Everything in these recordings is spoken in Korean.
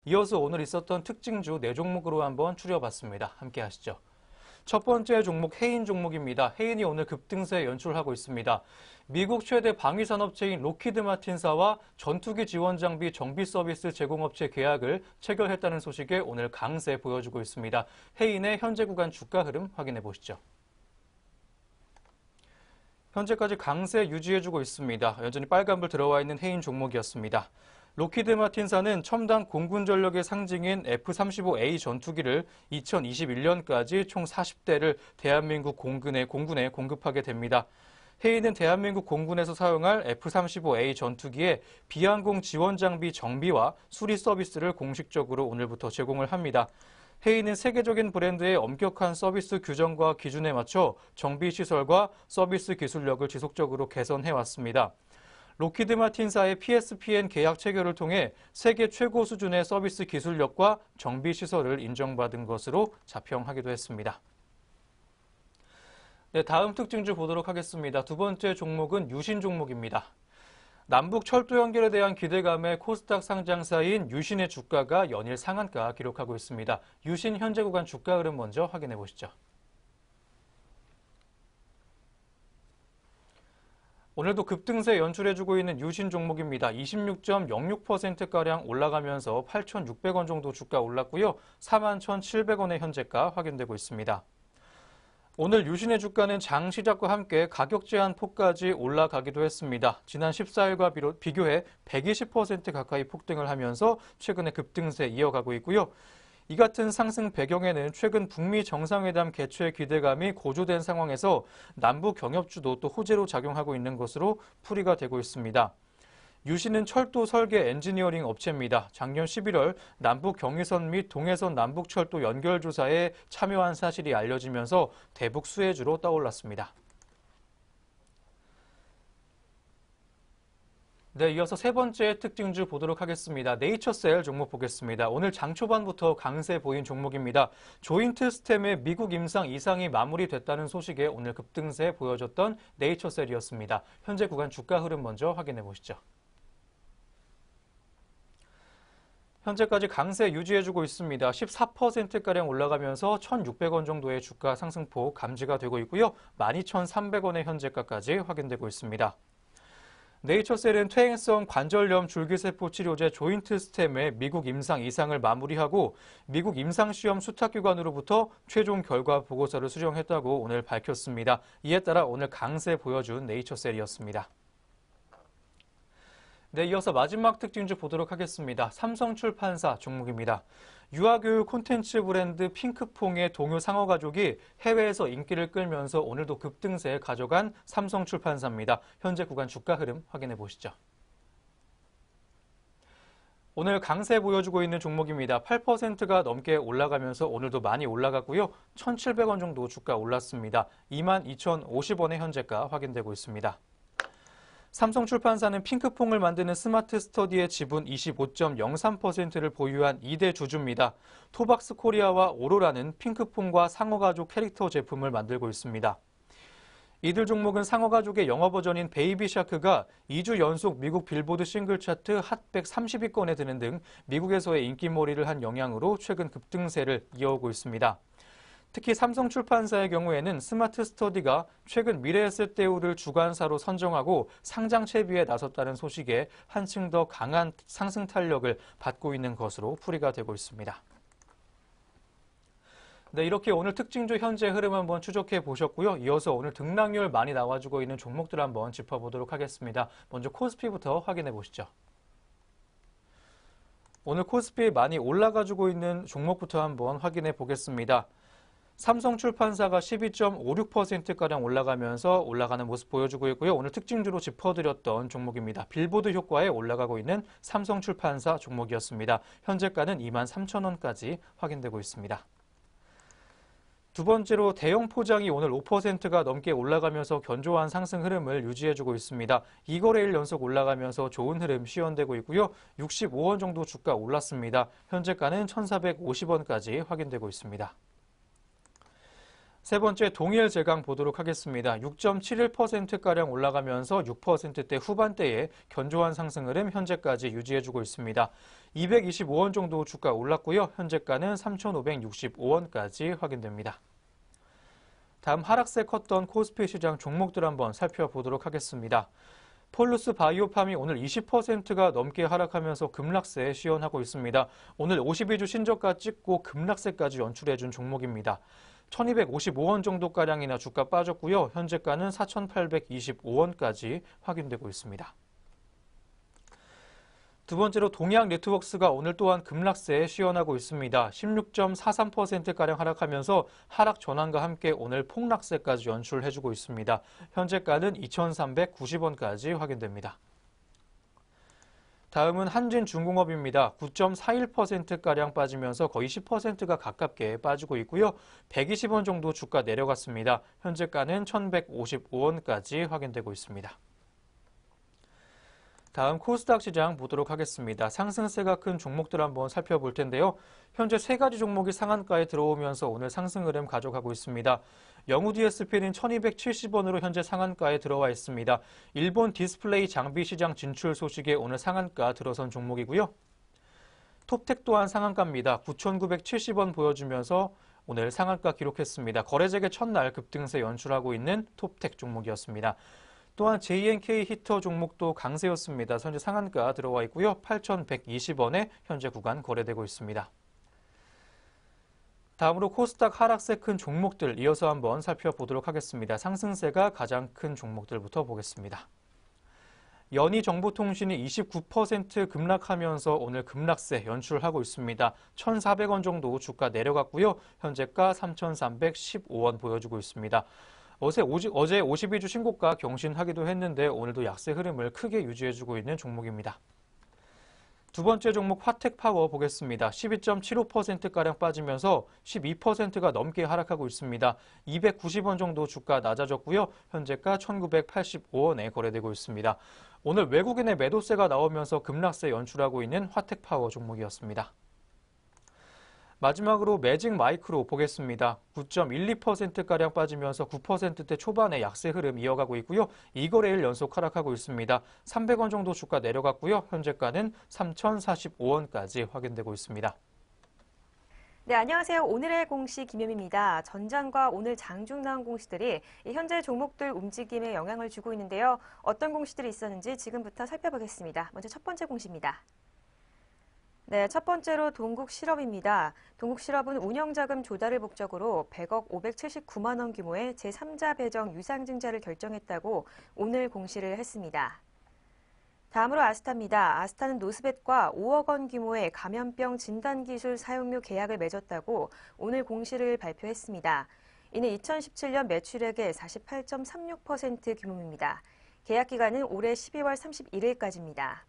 이어서 오늘 있었던 특징주 4종목으로 한번 추려봤습니다. 함께 하시죠. 첫 번째 종목 해인 종목입니다. 해인이 오늘 급등세 연출하고 있습니다. 미국 최대 방위산업체인 로키드 마틴사와 전투기 지원 장비 정비 서비스 제공업체 계약을 체결했다는 소식에 오늘 강세 보여주고 있습니다. 해인의 현재 구간 주가 흐름 확인해 보시죠. 현재까지 강세 유지해주고 있습니다. 여전히 빨간불 들어와 있는 해인 종목이었습니다. 로키드 마틴사는 첨단 공군 전력의 상징인 F-35A 전투기를 2021년까지 총 40대를 대한민국 공군에 공급하게 됩니다. 해인은 대한민국 공군에서 사용할 F-35A 전투기의 비항공 지원 장비 정비와 수리 서비스를 공식적으로 오늘부터 제공을 합니다. 해인은 세계적인 브랜드의 엄격한 서비스 규정과 기준에 맞춰 정비 시설과 서비스 기술력을 지속적으로 개선해왔습니다. 로키드 마틴사의 PSPN 계약 체결을 통해 세계 최고 수준의 서비스 기술력과 정비 시설을 인정받은 것으로 자평하기도 했습니다. 네, 다음 특징주 보도록 하겠습니다. 두 번째 종목은 유신 종목입니다. 남북 철도 연결에 대한 기대감에 코스닥 상장사인 유신의 주가가 연일 상한가 기록하고 있습니다. 유신 현재 구간 주가 흐름 먼저 확인해 보시죠. 오늘도 급등세 연출해주고 있는 유신 종목입니다. 26.06%가량 올라가면서 8,600원 정도 주가 올랐고요. 41,700원의 현재가 확인되고 있습니다. 오늘 유신의 주가는 장 시작과 함께 가격 제한 폭까지 올라가기도 했습니다. 지난 14일과 비교해 120% 가까이 폭등을 하면서 최근에 급등세 이어가고 있고요. 이 같은 상승 배경에는 최근 북미 정상회담 개최 기대감이 고조된 상황에서 남북 경협주도 또 호재로 작용하고 있는 것으로 풀이가 되고 있습니다. 유신은 철도 설계 엔지니어링 업체입니다. 작년 11월 남북 경의선 및 동해선 남북철도 연결 조사에 참여한 사실이 알려지면서 대북 수혜주로 떠올랐습니다. 네, 이어서 세 번째 특징주 보도록 하겠습니다. 네이처셀 종목 보겠습니다. 오늘 장 초반부터 강세 보인 종목입니다. 조인트 스템의 미국 임상 이상이 마무리됐다는 소식에 오늘 급등세 보여줬던 네이처셀이었습니다. 현재 구간 주가 흐름 먼저 확인해 보시죠. 현재까지 강세 유지해주고 있습니다. 14%가량 올라가면서 1,600원 정도의 주가 상승폭 감지가 되고 있고요. 12,300원의 현재가까지 확인되고 있습니다. 네이처셀은 퇴행성 관절염 줄기세포 치료제 조인트 스템의 미국 임상 이상을 마무리하고 미국 임상시험 수탁기관으로부터 최종 결과 보고서를 수령했다고 오늘 밝혔습니다. 이에 따라 오늘 강세 보여준 네이처셀이었습니다. 네, 이어서 마지막 특징주 보도록 하겠습니다. 삼성출판사 종목입니다. 유아교육 콘텐츠 브랜드 핑크퐁의 동요 상어가족이 해외에서 인기를 끌면서 오늘도 급등세에 가져간 삼성출판사입니다. 현재 구간 주가 흐름 확인해 보시죠. 오늘 강세 보여주고 있는 종목입니다. 8%가 넘게 올라가면서 오늘도 많이 올라갔고요. 1,700원 정도 주가 올랐습니다. 22,050원의 현재가 확인되고 있습니다. 삼성출판사는 핑크퐁을 만드는 스마트 스터디의 지분 25.03%를 보유한 2대 주주입니다. 토박스 코리아와 오로라는 핑크퐁과 상어가족 캐릭터 제품을 만들고 있습니다. 이들 종목은 상어가족의 영어 버전인 베이비 샤크가 2주 연속 미국 빌보드 싱글 차트 핫 100 30위권에 드는 등 미국에서의 인기몰이를 한 영향으로 최근 급등세를 이어오고 있습니다. 특히 삼성출판사의 경우에는 스마트 스터디가 최근 미래에셋대우를 주관사로 선정하고 상장 채비에 나섰다는 소식에 한층 더 강한 상승 탄력을 받고 있는 것으로 풀이가 되고 있습니다. 네, 이렇게 오늘 특징주 현재 흐름 한번 추적해 보셨고요. 이어서 오늘 등락률 많이 나와주고 있는 종목들 한번 짚어보도록 하겠습니다. 먼저 코스피부터 확인해 보시죠. 오늘 코스피 많이 올라가지고 있는 종목부터 한번 확인해 보겠습니다. 삼성출판사가 12.56%가량 올라가면서 올라가는 모습 보여주고 있고요. 오늘 특징주로 짚어드렸던 종목입니다. 빌보드 효과에 올라가고 있는 삼성출판사 종목이었습니다. 현재가는 23,000원까지 확인되고 있습니다. 두 번째로 대형 포장이 오늘 5%가 넘게 올라가면서 견조한 상승 흐름을 유지해주고 있습니다. 2거래일 연속 올라가면서 좋은 흐름 시현되고 있고요. 65원 정도 주가 올랐습니다. 현재가는 1,450원까지 확인되고 있습니다. 세 번째 동일 제강 보도록 하겠습니다. 6.71%가량 올라가면서 6%대 후반대에 견조한 상승 흐름 현재까지 유지해주고 있습니다. 225원 정도 주가 올랐고요. 현재가는 3,565원까지 확인됩니다. 다음 하락세 컸던 코스피 시장 종목들 한번 살펴보도록 하겠습니다. 폴루스 바이오팜이 오늘 20%가 넘게 하락하면서 급락세에 시연하고 있습니다. 오늘 52주 신저가 찍고 급락세까지 연출해준 종목입니다. 1,255원 정도가량이나 주가 빠졌고요. 현재가는 4,825원까지 확인되고 있습니다. 두 번째로 동양 네트워크스가 오늘 또한 급락세에 시연하고 있습니다. 16.43%가량 하락하면서 하락 전환과 함께 오늘 폭락세까지 연출해주고 있습니다. 현재가는 2,390원까지 확인됩니다. 다음은 한진중공업입니다. 9.41%가량 빠지면서 거의 10%가 가깝게 빠지고 있고요. 120원 정도 주가 내려갔습니다. 현재가는 1,155원까지 확인되고 있습니다. 다음 코스닥 시장 보도록 하겠습니다. 상승세가 큰 종목들 한번 살펴볼 텐데요. 현재 세 가지 종목이 상한가에 들어오면서 오늘 상승 흐름 가져가고 있습니다. 영우 DSP는 1,270원으로 현재 상한가에 들어와 있습니다. 일본 디스플레이 장비 시장 진출 소식에 오늘 상한가 들어선 종목이고요. 톱텍 또한 상한가입니다. 9,970원 보여주면서 오늘 상한가 기록했습니다. 거래재개 첫날 급등세 연출하고 있는 톱텍 종목이었습니다. 또한 JNK 히터 종목도 강세였습니다. 현재 상한가 들어와 있고요. 8,120원에 현재 구간 거래되고 있습니다. 다음으로 코스닥 하락세 큰 종목들 이어서 한번 살펴보도록 하겠습니다. 상승세가 가장 큰 종목들부터 보겠습니다. 연희정보통신이 29% 급락하면서 오늘 급락세 연출하고 있습니다. 1,400원 정도 주가 내려갔고요. 현재가 3,315원 보여주고 있습니다. 어제 52주 신고가 경신하기도 했는데 오늘도 약세 흐름을 크게 유지해주고 있는 종목입니다. 두 번째 종목 화택파워 보겠습니다. 12.75%가량 빠지면서 12%가 넘게 하락하고 있습니다. 290원 정도 주가 낮아졌고요. 현재가 1,985원에 거래되고 있습니다. 오늘 외국인의 매도세가 나오면서 급락세 연출하고 있는 화택파워 종목이었습니다. 마지막으로 매직 마이크로 보겠습니다. 9.12%가량 빠지면서 9%대 초반의 약세 흐름 이어가고 있고요. 2거래일 연속 하락하고 있습니다. 300원 정도 주가 내려갔고요. 현재가는 3,045원까지 확인되고 있습니다. 네, 안녕하세요. 오늘의 공시 김효미입니다. 전장과 오늘 장중 나온 공시들이 현재 종목들 움직임에 영향을 주고 있는데요. 어떤 공시들이 있었는지 지금부터 살펴보겠습니다. 먼저 첫 번째 공시입니다. 네, 첫 번째로 동국실업입니다. 동국실업은 운영자금 조달을 목적으로 100억 579만 원 규모의 제3자 배정 유상증자를 결정했다고 오늘 공시를 했습니다. 다음으로 아스타입니다. 아스타는 노스벳과 5억 원 규모의 감염병 진단기술 사용료 계약을 맺었다고 오늘 공시를 발표했습니다. 이는 2017년 매출액의 48.36% 규모입니다. 계약 기간은 올해 12월 31일까지입니다.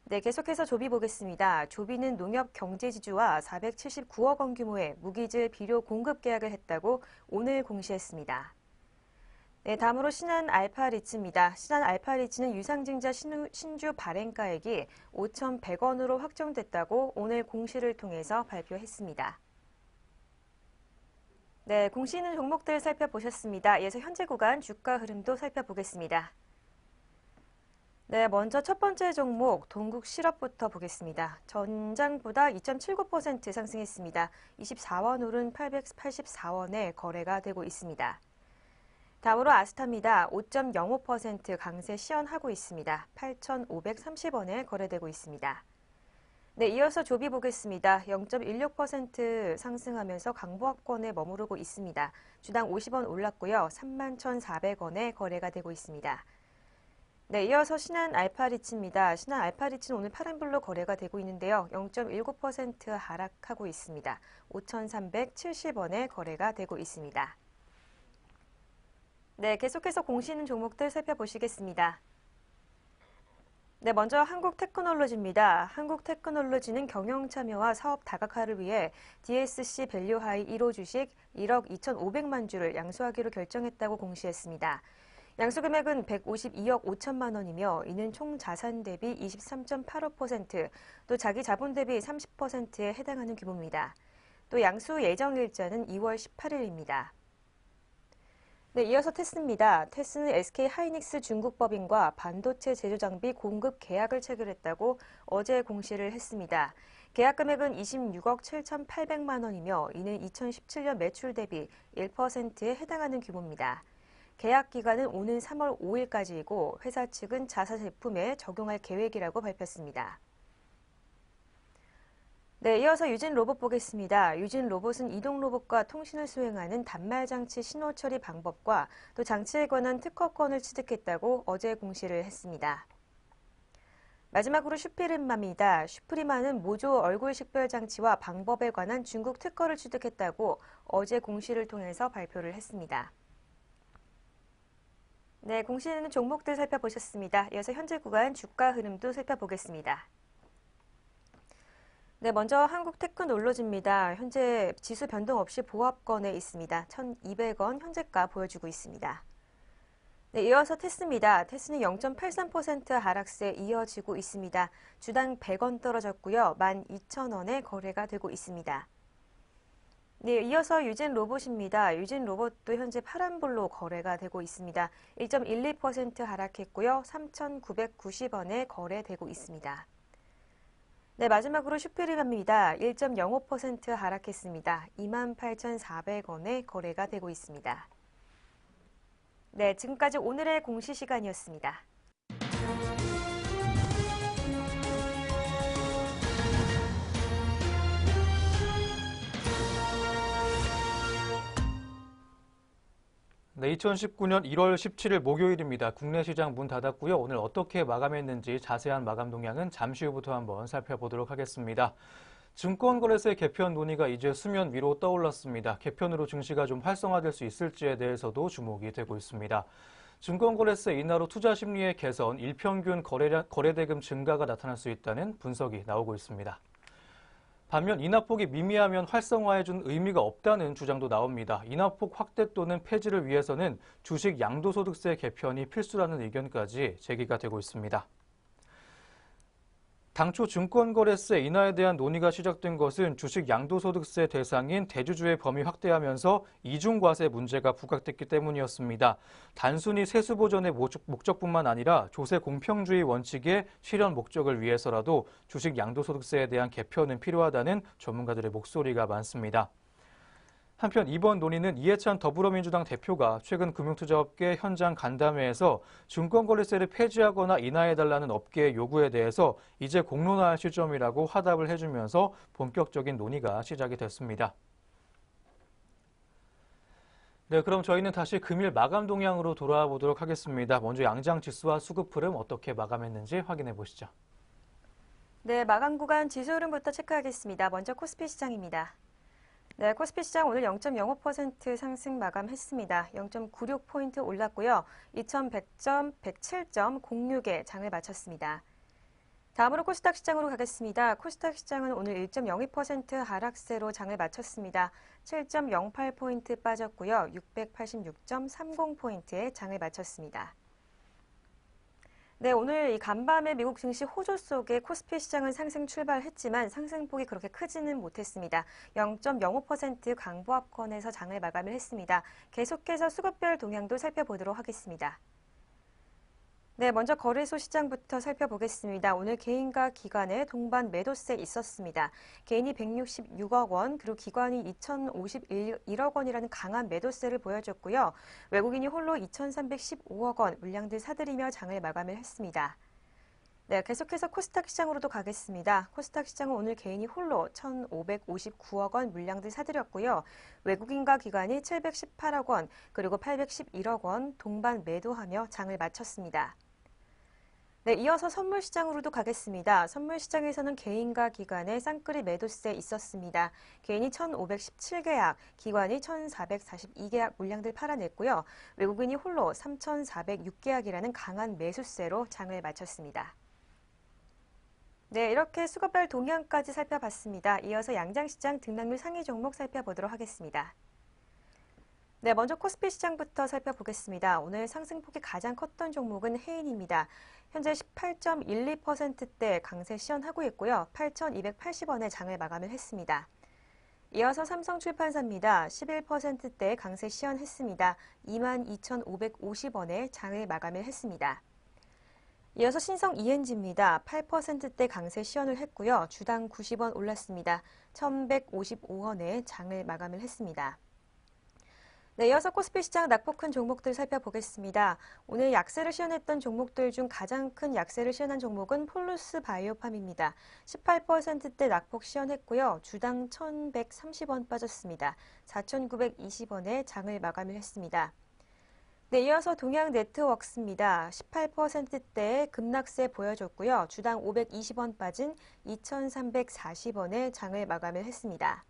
네, 계속해서 조비 보겠습니다. 조비는 농협경제지주와 479억 원 규모의 무기질 비료 공급 계약을 했다고 오늘 공시했습니다. 네, 다음으로 신한알파리츠입니다. 신한알파리츠는 유상증자 신주 발행가액이 5,100원으로 확정됐다고 오늘 공시를 통해서 발표했습니다. 네, 공시 있는 종목들 살펴보셨습니다. 이어서 현재 구간 주가 흐름도 살펴보겠습니다. 네, 먼저 첫 번째 종목 동국실업부터 보겠습니다. 전장보다 2.79% 상승했습니다. 24원 오른 884원에 거래가 되고 있습니다. 다음으로 아스타입니다. 5.05% 강세 시연하고 있습니다. 8,530원에 거래되고 있습니다. 네, 이어서 조비 보겠습니다. 0.16% 상승하면서 강보합권에 머무르고 있습니다. 주당 50원 올랐고요. 31,400원에 거래가 되고 있습니다. 네, 이어서 신한알파리츠입니다. 신한알파리츠는 오늘 파란불로 거래가 되고 있는데요. 0.19% 하락하고 있습니다. 5,370원에 거래가 되고 있습니다. 네, 계속해서 공시 있는 종목들 살펴보시겠습니다. 네, 먼저 한국테크놀로지입니다. 한국테크놀로지는 경영참여와 사업 다각화를 위해 DSC 밸류하이 1호 주식 1억 2,500만 주를 양수하기로 결정했다고 공시했습니다. 양수금액은 152억 5천만 원이며 이는 총 자산 대비 23.85%, 또 자기 자본 대비 30%에 해당하는 규모입니다. 또 양수 예정 일자는 2월 18일입니다. 네, 이어서 테스입니다. 테스는 SK 하이닉스 중국 법인과 반도체 제조 장비 공급 계약을 체결했다고 어제 공시를 했습니다. 계약 금액은 26억 7,800만 원이며 이는 2017년 매출 대비 1%에 해당하는 규모입니다. 계약 기간은 오는 3월 5일까지이고 회사 측은 자사 제품에 적용할 계획이라고 밝혔습니다. 네, 이어서 유진 로봇 보겠습니다. 유진 로봇은 이동 로봇과 통신을 수행하는 단말 장치 신호 처리 방법과 또 장치에 관한 특허권을 취득했다고 어제 공시를 했습니다. 마지막으로 슈프리마입니다. 슈프리마는 모조 얼굴 식별 장치와 방법에 관한 중국 특허를 취득했다고 어제 공시를 통해서 발표를 했습니다. 네, 공시는 종목들 살펴보셨습니다. 이어서 현재 구간 주가 흐름도 살펴보겠습니다. 네, 먼저 한국 테크놀로지입니다. 현재 지수 변동 없이 보합권에 있습니다. 1,200원 현재가 보여주고 있습니다. 네, 이어서 테스입니다. 테스는 0.83% 하락세 이어지고 있습니다. 주당 100원 떨어졌고요. 12,000원에 거래가 되고 있습니다. 네, 이어서 유진 로봇입니다. 유진 로봇도 현재 파란불로 거래가 되고 있습니다. 1.12% 하락했고요. 3,990원에 거래되고 있습니다. 네, 마지막으로 슈프리마입니다. 1.05% 하락했습니다. 28,400원에 거래가 되고 있습니다. 네, 지금까지 오늘의 공시 시간이었습니다. 네, 2019년 1월 17일 목요일입니다. 국내 시장 문 닫았고요. 오늘 어떻게 마감했는지 자세한 마감 동향은 잠시 후부터 한번 살펴보도록 하겠습니다. 증권거래소의 개편 논의가 이제 수면 위로 떠올랐습니다. 개편으로 증시가 좀 활성화될 수 있을지에 대해서도 주목이 되고 있습니다. 증권거래소의 인하로 투자 심리의 개선, 일평균 거래대금 증가가 나타날 수 있다는 분석이 나오고 있습니다. 반면 인하폭이 미미하면 활성화에 준 의미가 없다는 주장도 나옵니다. 인하폭 확대 또는 폐지를 위해서는 주식 양도소득세 개편이 필수라는 의견까지 제기가 되고 있습니다. 당초 증권거래세 인하에 대한 논의가 시작된 것은 주식 양도소득세 대상인 대주주의 범위 확대하면서 이중과세 문제가 부각됐기 때문이었습니다. 단순히 세수 보전의 목적뿐만 아니라 조세 공평주의 원칙의 실현 목적을 위해서라도 주식 양도소득세에 대한 개편은 필요하다는 전문가들의 목소리가 많습니다. 한편 이번 논의는 이해찬 더불어민주당 대표가 최근 금융투자업계 현장 간담회에서 증권거래세를 폐지하거나 인하해달라는 업계의 요구에 대해서 이제 공론화할 시점이라고 화답을 해주면서 본격적인 논의가 시작이 됐습니다. 네, 그럼 저희는 다시 금일 마감 동향으로 돌아와 보도록 하겠습니다. 먼저 양장지수와 수급 흐름 어떻게 마감했는지 확인해 보시죠. 네, 마감 구간 지수 흐름부터 체크하겠습니다. 먼저 코스피 시장입니다. 네, 코스피 시장 오늘 0.05% 상승 마감했습니다. 0.96포인트 올랐고요. 2100점, 107.06에 장을 마쳤습니다. 다음으로 코스닥 시장으로 가겠습니다. 코스닥 시장은 오늘 1.02% 하락세로 장을 마쳤습니다. 7.08포인트 빠졌고요. 686.30포인트에 장을 마쳤습니다. 네, 오늘 이 간밤에 미국 증시 호조 속에 코스피 시장은 상승 출발했지만 상승폭이 그렇게 크지는 못했습니다. 0.05% 강보합권에서 장을 마감을 했습니다. 계속해서 수급별 동향도 살펴보도록 하겠습니다. 네, 먼저 거래소 시장부터 살펴보겠습니다. 오늘 개인과 기관의 동반 매도세 있었습니다. 개인이 166억 원, 그리고 기관이 2,051억 원이라는 강한 매도세를 보여줬고요. 외국인이 홀로 2,315억 원, 물량들 사들이며 장을 마감을 했습니다. 네, 계속해서 코스닥 시장으로도 가겠습니다. 코스닥 시장은 오늘 개인이 홀로 1,559억 원 물량들 사들였고요. 외국인과 기관이 718억 원, 그리고 811억 원 동반 매도하며 장을 마쳤습니다. 네, 이어서 선물시장으로도 가겠습니다. 선물시장에서는 개인과 기관의 쌍끌이 매도세 있었습니다. 개인이 1,517계약, 기관이 1,442계약 물량들 팔아냈고요. 외국인이 홀로 3,406계약이라는 강한 매수세로 장을 마쳤습니다. 네, 이렇게 수급별 동향까지 살펴봤습니다. 이어서 양장시장 등락률 상위 종목 살펴보도록 하겠습니다. 네, 먼저 코스피 시장부터 살펴보겠습니다. 오늘 상승폭이 가장 컸던 종목은 해인입니다. 현재 18.12%대 강세 시현하고 있고요. 8,280원에 장을 마감을 했습니다. 이어서 삼성출판사입니다. 11%대 강세 시연했습니다. 22,550원에 장을 마감을 했습니다. 이어서 신성 ENG입니다. 8%대 강세 시연을 했고요. 주당 90원 올랐습니다. 1,155원에 장을 마감을 했습니다. 네, 이어서 코스피 시장 낙폭 큰 종목들 살펴보겠습니다. 오늘 약세를 시연했던 종목들 중 가장 큰 약세를 시연한 종목은 폴루스 바이오팜입니다. 18%대 낙폭 시연했고요. 주당 1,130원 빠졌습니다. 4,920원에 장을 마감을 했습니다. 네, 이어서 동양네트워크스입니다. 18%대 급락세 보여줬고요. 주당 520원 빠진 2,340원에 장을 마감을 했습니다.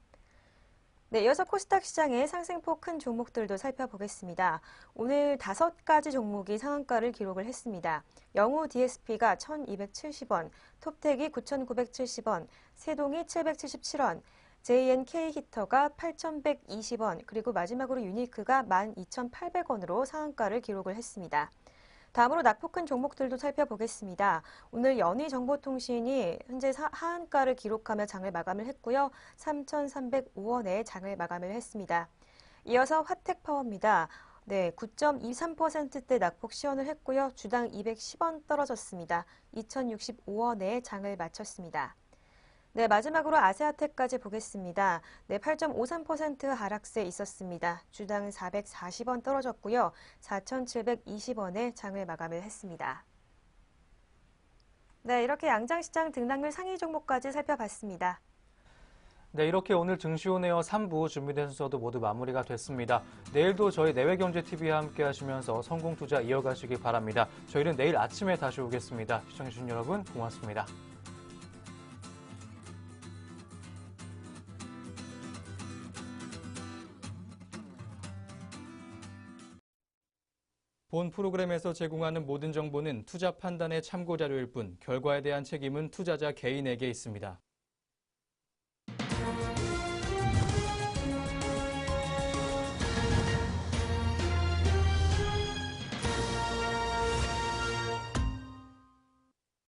네, 이어서 코스닥 시장의 상승폭 큰 종목들도 살펴보겠습니다. 오늘 5가지 종목이 상한가를 기록을 했습니다. 영우 DSP가 1,270원, 톱텍이 9,970원, 세동이 777원, JNK 히터가 8,120원, 그리고 마지막으로 유니크가 12,800원으로 상한가를 기록을 했습니다. 다음으로 낙폭 큰 종목들도 살펴보겠습니다. 오늘 연희정보통신이 현재 하한가를 기록하며 장을 마감을 했고요. 3,305원에 장을 마감을 했습니다. 이어서 화택파워입니다. 네, 9.23%대 낙폭 시연을 했고요. 주당 210원 떨어졌습니다. 2,065원에 장을 마쳤습니다. 네, 마지막으로 아세아텍까지 보겠습니다. 네, 8.53% 하락세 있었습니다. 주당 440원 떨어졌고요. 4,720원에 장을 마감을 했습니다. 네, 이렇게 양장시장 등락률 상위 종목까지 살펴봤습니다. 네, 이렇게 오늘 증시온에어 3부 준비된 순서도 모두 마무리가 됐습니다. 내일도 저희 내외경제TV와 함께 하시면서 성공투자 이어가시기 바랍니다. 저희는 내일 아침에 다시 오겠습니다. 시청해주신 여러분 고맙습니다. 본 프로그램에서 제공하는 모든 정보는 투자 판단의 참고 자료일 뿐 결과에 대한 책임은 투자자 개인에게 있습니다.